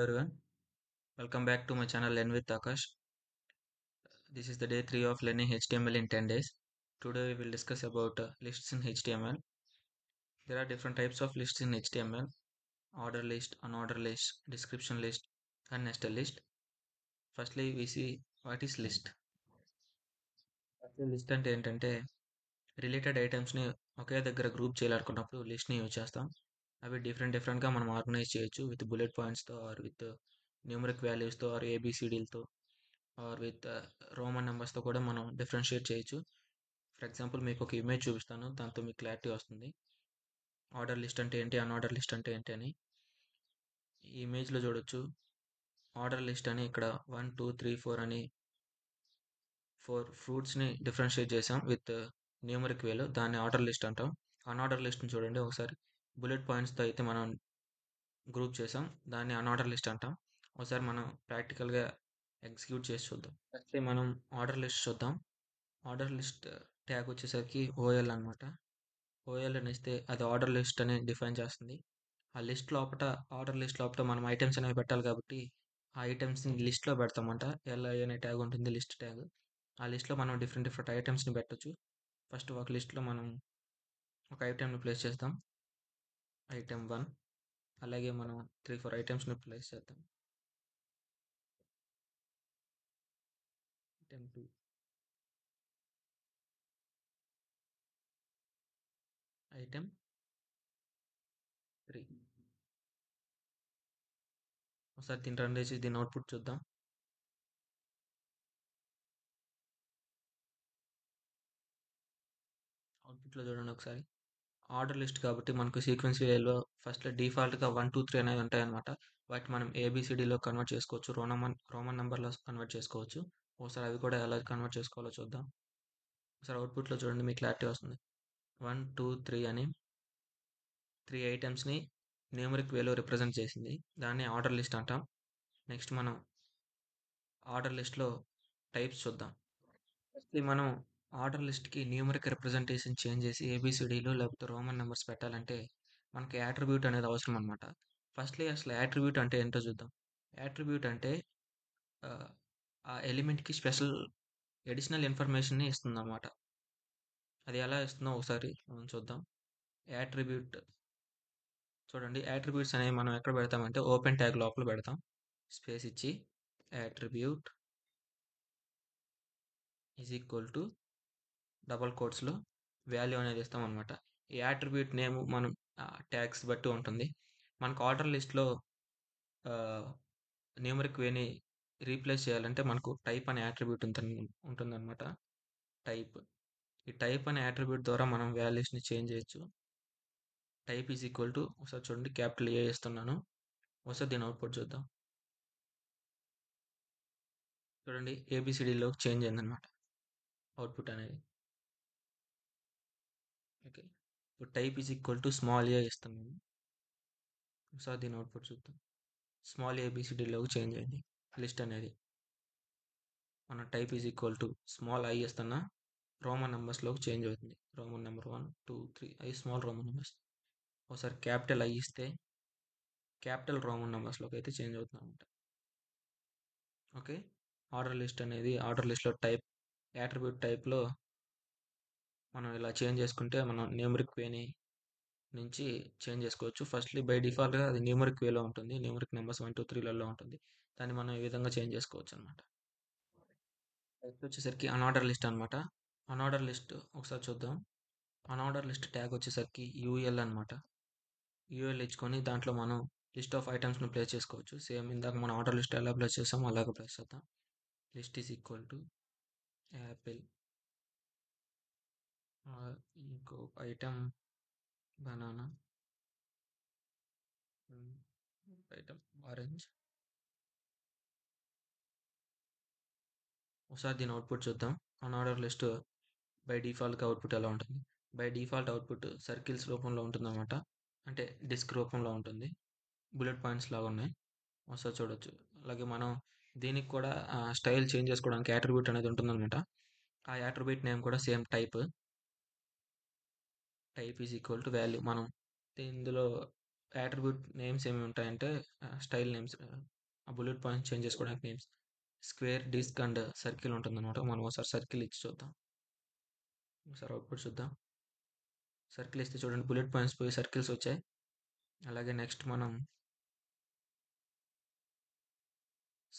Hello everyone, welcome back to my channel Learn with Akash. This is the day 3 of learning HTML in 10 days. Today we will discuss about lists in HTML. There are different types of lists in HTML: order list, unordered list, description list, and nested list. Firstly, we see what is list. List అంటే ఏంటంటే related ఐటమ్స్ని ఒకే దగ్గర group చేయాలనుకున్నప్పుడు లిస్ట్ని use చేస్తాం. అవి డిఫరెంట్గా మనం organise చేయొచ్చు with bullet పాయింట్స్తో ఆర్ విత్ న్యూమరిక్ వాల్యూస్తో ఆర్ ఏబిసిడీలతో ఆర్ విత్ రోమన్ నెంబర్స్తో కూడా మనం డిఫరెన్షియేట్ చేయొచ్చు. ఫర్ ఎగ్జాంపుల్ మీకు ఒక ఇమేజ్ చూపిస్తాను, దాంతో మీకు క్లారిటీ వస్తుంది ఆర్డర్ లిస్ట్ అంటే ఏంటి, అన్ఆర్డర్ లిస్ట్ అంటే ఏంటి అని. ఈ ఇమేజ్లో చూడొచ్చు, ఆర్డర్ లిస్ట్ అని ఇక్కడ 1 2 3 4 అని 4 ఫ్రూట్స్ని డిఫరెన్షియేట్ చేసాం విత్ న్యూమరిక్ వేలో, దాన్ని ఆర్డర్ లిస్ట్ అంటాం. అన్ఆర్డర్ లిస్ట్ని చూడండి ఒకసారి, బుల్లెట్ పాయింట్స్తో అయితే మనం గ్రూప్ చేసాం, దాన్ని అన్ఆర్డర్ లిస్ట్ అంటాం. ఒకసారి మనం ప్రాక్టికల్గా ఎగ్జిక్యూట్ చేసి చూద్దాం. ఫస్ట్ మనం ఆర్డర్ లిస్ట్ చూద్దాం. ఆర్డర్ లిస్ట్ ట్యాగ్ వచ్చేసరికి ఓఎల్ అనమాట. ఓఎల్ అని ఇస్తే అది ఆర్డర్ లిస్ట్ అని డిఫైన్ చేస్తుంది. ఆ లిస్ట్ లోపల ఆర్డర్ లిస్ట్ లోపల మనం ఐటమ్స్ అనేవి పెట్టాలి కాబట్టి ఆ ఐటమ్స్ని లిస్ట్లో పెడతామంట. ఎల్ఐ అనే ట్యాగ్ ఉంటుంది, లిస్ట్ ట్యాగ్. ఆ లిస్ట్లో మనం డిఫరెంట్ ఐటమ్స్ని పెట్టొచ్చు. ఫస్ట్ ఒక లిస్ట్లో మనం ఒక ఐటెంని ప్లేస్ చేస్తాం, ఐటెం 1. అలాగే మనం 3 4 ఐటమ్స్ని ప్లేస్ చేద్దాం, ఐటెం 2, ఐటెం 3. ఒకసారి దీన్ని రన్ చేసి దీని అవుట్పుట్ చూద్దాం. అవుట్పుట్లో చూడండి ఒకసారి. ఆర్డర్ లిస్ట్ కాబట్టి మనకు సీక్వెన్స్ వేలో ఫస్ట్ డిఫాల్ట్గా 1 2 3 అనేవి ఉంటాయన్నమాట. వాటి మనం ఏబిసిడిలో కన్వర్ట్ చేసుకోవచ్చు, రోమన్ నెంబర్లో కన్వర్ట్ చేసుకోవచ్చు. ఒకసారి అవి కూడా ఎలా కన్వర్ట్ చేసుకోవాలో చూద్దాం. ఒకసారి అవుట్పుట్లో చూడండి, మీకు క్లారిటీ వస్తుంది. 1 2 3 అని 3 ఐటమ్స్ని న్యూమరిక్ వేలో రిప్రజెంట్ చేసింది, దాన్ని ఆర్డర్ లిస్ట్ అంటాం. నెక్స్ట్ మనం ఆర్డర్ లిస్ట్లో టైప్స్ చూద్దాం. ఫస్ట్లీ మనం ఆర్డర్ లిస్ట్కి న్యూమరిక్ రిప్రజెంటేషన్ చేంజ్ చేసి ఏబిసిడీలో లేకపోతే రోమన్ నెంబర్స్ పెట్టాలంటే మనకి యాట్రిబ్యూట్ అనేది అవసరం అనమాట. ఫస్ట్లీ అసలు యాట్రిబ్యూట్ అంటే ఏంటో చూద్దాం. యాట్రిబ్యూట్ అంటే ఆ ఎలిమెంట్కి స్పెషల్ ఎడిషనల్ ఇన్ఫర్మేషన్ని ఇస్తుంది అనమాట. అది ఎలా ఇస్తుందో ఒకసారి మనం చూద్దాం. యాట్రిబ్యూట్ చూడండి, యాట్రిబ్యూట్స్ అనేవి మనం ఎక్కడ పెడతామంటే ఓపెన్ ట్యాగ్ లోపల పెడతాం, స్పేస్ ఇచ్చి attribute is equal to double కోట్స్లో వాల్యూ అనేది ఇస్తాం అనమాట. ఈ యాట్రిబ్యూట్ నేమ్ మనం ట్యాగ్స్ బట్టి ఉంటుంది. మనకు ఆర్డర్ లిస్ట్లో న్యూమరిక్ వేని రీప్లేస్ చేయాలంటే మనకు టైప్ అనే యాట్రిబ్యూట్ ఉంటుందన్నమాట. టైప్, ఈ టైప్ అనే యాట్రిబ్యూట్ ద్వారా మనం వాల్యూస్ని చేంజ్ చేయొచ్చు. టైప్ ఈజ్ ఈక్వల్ టు ఒకసారి చూడండి, క్యాపిటల్ ఏ ఇస్తున్నాను. ఒకసారి దీని అవుట్పుట్ చూద్దాం. చూడండి, ఏబిసిడిలోకి చేంజ్ అయిందనమాట అవుట్పుట్ అనేది. ఓకే, ఇప్పుడు type is equal to small a ఇస్తున్నాను. ఒకసారి దీని అవుట్పుట్ చూద్దాం. స్మాల్ ఏబిసిడిలోకి చేంజ్ అయింది లిస్ట్ అనేది. మన type is equal to small i ఇస్తున్నా రోమన్ నెంబర్స్లోకి చేంజ్ అవుతుంది. Roman number 1 2 3 i small Roman numbers. ఒకసారి క్యాపిటల్ ఐ ఇస్తే క్యాపిటల్ రోమన్ నెంబర్స్లోకి అయితే చేంజ్ అవుతుంది అనమాట. ఓకే, ఆర్డర్ లిస్ట్ అనేది ఆర్డర్ లిస్ట్లో టైప్ యాట్రిబ్యూట్ టైప్లో మనం ఇలా చేంజ్ చేసుకుంటే మనం న్యూమరిక్ వేని నుంచి చేంజ్ చేసుకోవచ్చు. ఫస్ట్లీ బై డిఫాల్ట్గా అది న్యూమరిక్ వేలో ఉంటుంది, న్యూమరిక్ నెంబర్స్ 1 2 3లలో ఉంటుంది. దాన్ని మనం ఈ విధంగా చేంజ్ చేసుకోవచ్చు అనమాట. నెక్స్ట్ వచ్చేసరికి అన్ఆర్డర్ లిస్ట్ అనమాట. అన్ఆర్డర్ లిస్ట్ ఒకసారి చూద్దాం. అన్ఆర్డర్ లిస్ట్ ట్యాగ్ వచ్చేసరికి యూఎల్ అనమాట. యూఎల్ ఇచ్చుకొని దాంట్లో మనం లిస్ట్ ఆఫ్ ఐటమ్స్ని ప్లేస్ చేసుకోవచ్చు. సేమ్ ఇందాక మనం ఆర్డర్ లిస్ట్ ఎలా ప్లేస్ చేస్తామో అలాగే ప్లేస్ చేద్దాం. List is equal to Apple, ఇంకో ఐటమ్ బనానా, ఐటమ్ ఆరెంజ్. ఒకసారి దీని అవుట్పుట్ చూద్దాం. అన్ఆర్డర్ లిస్ట్ బై డిఫాల్ట్గా అవుట్పుట్ ఎలా ఉంటుంది. బై డిఫాల్ట్ అవుట్పుట్ సర్కిల్స్ రూపంలో ఉంటుందన్నమాట, అంటే డిస్క్ రూపంలో ఉంటుంది, బుల్లెట్ పాయింట్స్ లాగా ఉన్నాయి. ఒకసారి చూడొచ్చు. అలాగే మనం దీనికి కూడా స్టైల్ చేంజ్ చేసుకోవడానికి యాట్రిబ్యూట్ అనేది ఉంటుందన్నమాట. ఆ యాట్రిబ్యూట్ నేమ్ కూడా same type is equal to value. మనం ఇందులో యాట్రిబ్యూట్ నేమ్స్ ఏమి ఉంటాయంటే స్టైల్ నేమ్స్, ఆ బుల్లెట్ పాయింట్స్ చేంజ్ చేసుకోవడానికి names. Square, disc and circle ఉంటుందన్నమాట. మనం ఒకసారి సర్కిల్ ఇచ్చి చూద్దాం. ఒకసారి అవుట్పుట్ చూద్దాం. సర్కిల్ ఇస్తే చూడండి బుల్లెట్ పాయింట్స్ పోయి సర్కిల్స్ వచ్చాయి. అలాగే నెక్స్ట్ మనం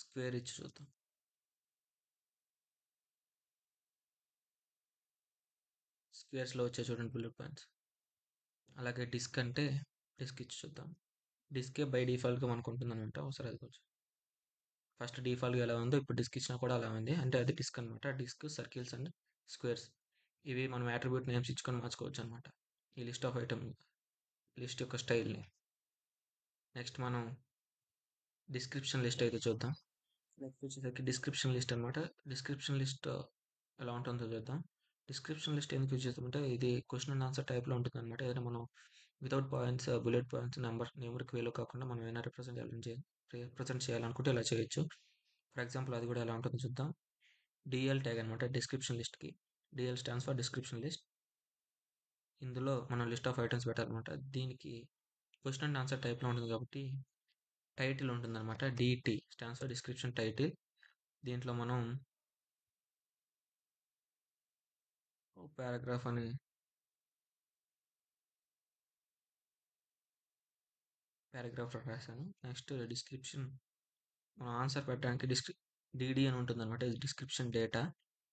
స్క్వేర్ ఇచ్చి చూద్దాం. స్క్వేర్స్లో వచ్చాయి చూడండి బుల్లెట్ పాయింట్స్. అలాగే డిస్క్ అంటే డిస్క్ ఇచ్చి చూద్దాం. డిస్కే బై డిఫాల్ట్గా మనకు ఉంటుంది అనమాట. ఒకసారి అది కొంచెం ఫస్ట్ డిఫాల్ట్గా ఎలా ఉందో ఇప్పుడు డిస్క్ ఇచ్చినా కూడా అలా ఉంది. అంటే అది డిస్క్ అనమాట. డిస్క్, సర్కిల్స్ అండ్ స్క్వేర్స్ ఇవి మనం యాట్రిబ్యూట్ నేమ్స్ ఇచ్చుకొని మార్చుకోవచ్చు అనమాట. ఈ లిస్ట్ ఆఫ్ ఐటమ్ లిస్ట్ యొక్క స్టైల్ని. నెక్స్ట్ మనం డిస్క్రిప్షన్ లిస్ట్ అయితే చూద్దాం. నెక్స్ట్ వచ్చేసరికి డిస్క్రిప్షన్ లిస్ట్ అనమాట. డిస్క్రిప్షన్ లిస్ట్ ఎలా ఉంటుందో చూద్దాం. డిస్క్రిప్షన్ లిస్ట్ ఎందుకు యూజ్ చేస్తామంటే ఇది క్వశ్చన్ అండ్ ఆన్సర్ టైప్లో ఉంటుంది అనమాట. ఏదైనా మనం వితౌట్ పాయింట్స్, బుల్లెట్ పాయింట్స్, నెంబర్కి వేలో కాకుండా మనం ఏమైనా రిప్రజెంట్ చేయాలనుకుంటే ఇలా చేయొచ్చు. ఫర్ ఎగ్జాంపుల్ అది కూడా ఎలా ఉంటుందో చూద్దాం. డిఎల్ ట్యాగ్ అనమాట డిస్క్రిప్షన్ లిస్ట్కి. DL stands for description list. ఇందులో మనం లిస్ట్ ఆఫ్ ఐటమ్స్ పెట్టాలన్నమాట. దీనికి క్వశ్చన్ అండ్ ఆన్సర్ టైప్లో ఉంటుంది కాబట్టి టైటిల్ ఉంటుందన్నమాట. DT stands for description title. దీంట్లో మనం పారాగ్రాఫ్ అని పారాగ్రాఫ్ రాశాను. నెక్స్ట్ డిస్క్రిప్షన్ మనం ఆన్సర్ పెట్టడానికి డిడి అని ఉంటుంది అనమాట. ఇది డిస్క్రిప్షన్ డేటా.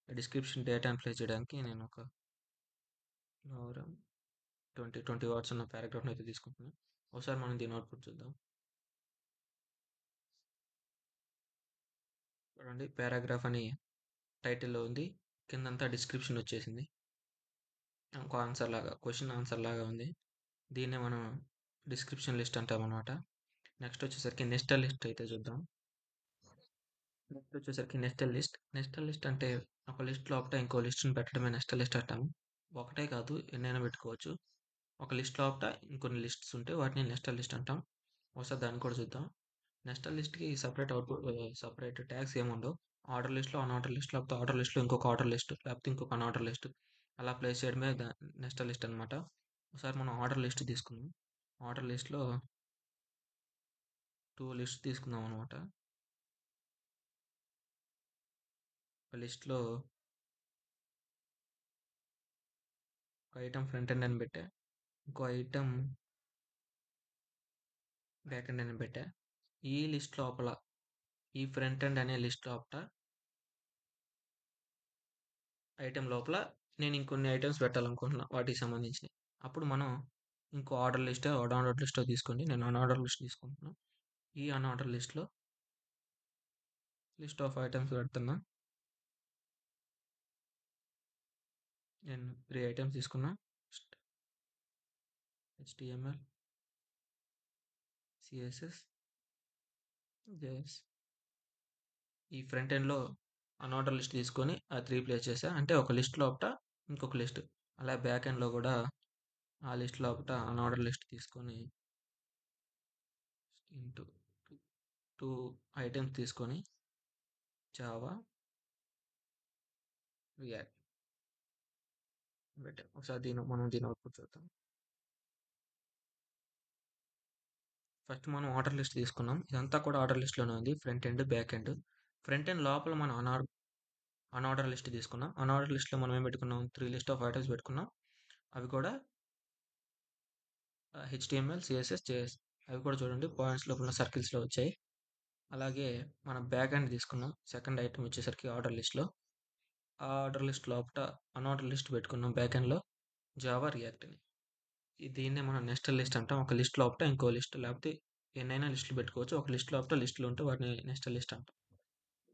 డిస్క్రిప్షన్ డేటాని ప్లేస్ చేయడానికి నేను ఒక 20 వర్డ్స్ ఉన్న పారాగ్రాఫ్ని అయితే తీసుకుంటున్నాను. ఒకసారి మనం దీని అవుట్పుట్ చూద్దాం. చూడండి పారాగ్రాఫ్ అని టైటిల్లో ఉంది, కిందంతా డిస్క్రిప్షన్ వచ్చేసింది. ఇంకో ఆన్సర్ లాగా క్వశ్చన్ ఆన్సర్ లాగా ఉంది. దీన్నే మనం డిస్క్రిప్షన్ లిస్ట్ అంటాం అనమాట. నెక్స్ట్ వచ్చేసరికి నెస్టల్ లిస్ట్ అయితే చూద్దాం. నెక్స్ట్ వచ్చేసరికి నెస్టల్ లిస్ట్. నెస్టల్ లిస్ట్ అంటే ఒక లిస్ట్ లోపల ఇంకో లిస్ట్ని పెట్టడమే నెస్టల్ లిస్ట్ అంటాము. ఒకటే కాదు ఎన్నైనా పెట్టుకోవచ్చు. ఒక లిస్ట్ లోపల ఇంకొన్ని లిస్ట్స్ ఉంటే వాటిని నెస్టల్ లిస్ట్ అంటాం. ఒకసారి దాన్ని కూడా చూద్దాం. నెస్టల్ లిస్ట్కి సపరేట్ అవుట్పుట్, సపరేట్ ట్యాగ్స్ ఏముండవు. ఆర్డర్ లిస్ట్లో అన్ఆర్డర్ లిస్ట్, లేకపోతే ఆర్డర్ లిస్ట్లో ఇంకొక ఆర్డర్ లిస్ట్, లేకపోతే ఇంకొక అన్ఆర్డర్ లిస్ట్ అలా ప్లేస్ చేయడమే నెస్టల్ లిస్ట్ అనమాట. ఒకసారి మనం ఆర్డర్ లిస్ట్ తీసుకుందాం. ఆర్డర్ లిస్ట్లో 2 లిస్ట్ తీసుకుందాం అనమాట. ఒక లిస్ట్లో ఒక ఐటమ్ ఫ్రంట్ ఎండ్ అని పెట్టా, ఇంకో ఐటమ్ బ్యాక్ ఎండ్ అని పెట్టా. ఈ లిస్ట్ లోపల, ఈ ఫ్రంట్ ఎండ్ అనే లిస్ట్ లోపల ఐటమ్ లోపల నేను ఇంకొన్ని ఐటమ్స్ పెట్టాలనుకుంటున్నా వాటికి సంబంధించి. అప్పుడు మనం ఇంకో ఆర్డర్ లిస్ట్, అన్ఆర్డర్ లిస్ట్ తీసుకోండి. నేను అన్ఆర్డర్ లిస్ట్ తీసుకుంటున్నా. ఈ అన్ఆర్డర్ లిస్ట్లో లిస్ట్ ఆఫ్ ఐటమ్స్ పెడుతున్నా. నేను 3 ఐటమ్స్ తీసుకున్నా. HTML, CSS, JS. ఈ ఫ్రంట్ ఎండ్లో అన్ఆర్డర్ లిస్ట్ తీసుకొని ఆ 3 ప్లేస్ చేసా. అంటే ఒక లిస్ట్ లోపల ఇంకొక లిస్ట్. అలా బ్యాక్ ఎండ్లో కూడా ఆ లిస్ట్ లోపల అన్ఆర్డర్ లిస్ట్ తీసుకొని ఇంటూ 2 ఐటమ్స్ తీసుకొని జావా, రియాక్ట్ పెట్టాం. ఒకసారి మనం దీని అవుట్పుట్ చూద్దాం. ఫస్ట్ మనం ఆర్డర్ లిస్ట్ తీసుకున్నాం. ఇదంతా కూడా ఆర్డర్ లిస్ట్లోనే ఉంది, front end, back end. Front end లోపల మనం అన్ఆర్డర్ లిస్ట్ తీసుకున్నాం. అన్ఆర్డర్ లిస్ట్లో మనం ఏం పెట్టుకున్నాం, 3 లిస్ట్ ఆఫ్ ఐటమ్స్ పెట్టుకున్నాం. అవి కూడా HTML, CSS, JS. అవి కూడా చూడండి పాయింట్స్ లోపల సర్కిల్స్లో వచ్చాయి. అలాగే మనం బ్యాక్ ఎండ్ తీసుకున్నాం. సెకండ్ ఐటమ్ వచ్చేసరికి ఆర్డర్ లిస్ట్లో. ఆ ఆర్డర్ లిస్ట్ లోపల అన్ఆర్డర్ లిస్ట్ పెట్టుకున్నాం బ్యాక్ ఎండ్లో, జావా, రియాక్ట్ అని. దీన్నే మనం నెస్టల్ లిస్ట్ అంటాం. ఒక లిస్ట్ లోపల ఇంకో లిస్ట్, లేకపోతే ఎన్నైనా లిస్టులు పెట్టుకోవచ్చు. ఒక లిస్ట్ లోపల లిస్టులు ఉంటే వాటిని నెస్టల్ లిస్ట్ అంటాం.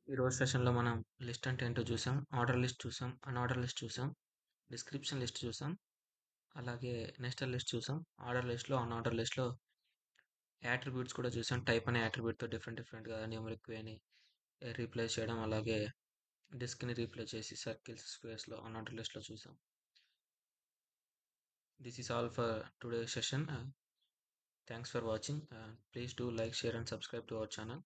ఈ రోజు సెషన్లో మనం లిస్ట్ అంటే ఏంటో చూసాం, ఆర్డర్ లిస్ట్ చూసాం, అన్ఆర్డర్ లిస్ట్ చూసాం, డిస్క్రిప్షన్ లిస్ట్ చూసాం, అలాగే నెస్టల్ లిస్ట్ చూసాం. ఆర్డర్ లిస్ట్లో, అన్ఆర్డర్ లిస్ట్లో యాట్రిబ్యూట్స్ కూడా చూసాం. టైప్ అనే యాట్రిబ్యూట్తో డిఫరెంట్గా న్యూమరిక్ వేని రీప్లేస్ చేయడం, అలాగే డిస్క్ని రీప్లేస్ చేసి సర్కిల్స్, స్క్వేర్స్లో అన్ఆర్డర్ లిస్ట్లో చూసాం. This is all for today's session. Thanks for watching. Please do like, share and subscribe to our channel.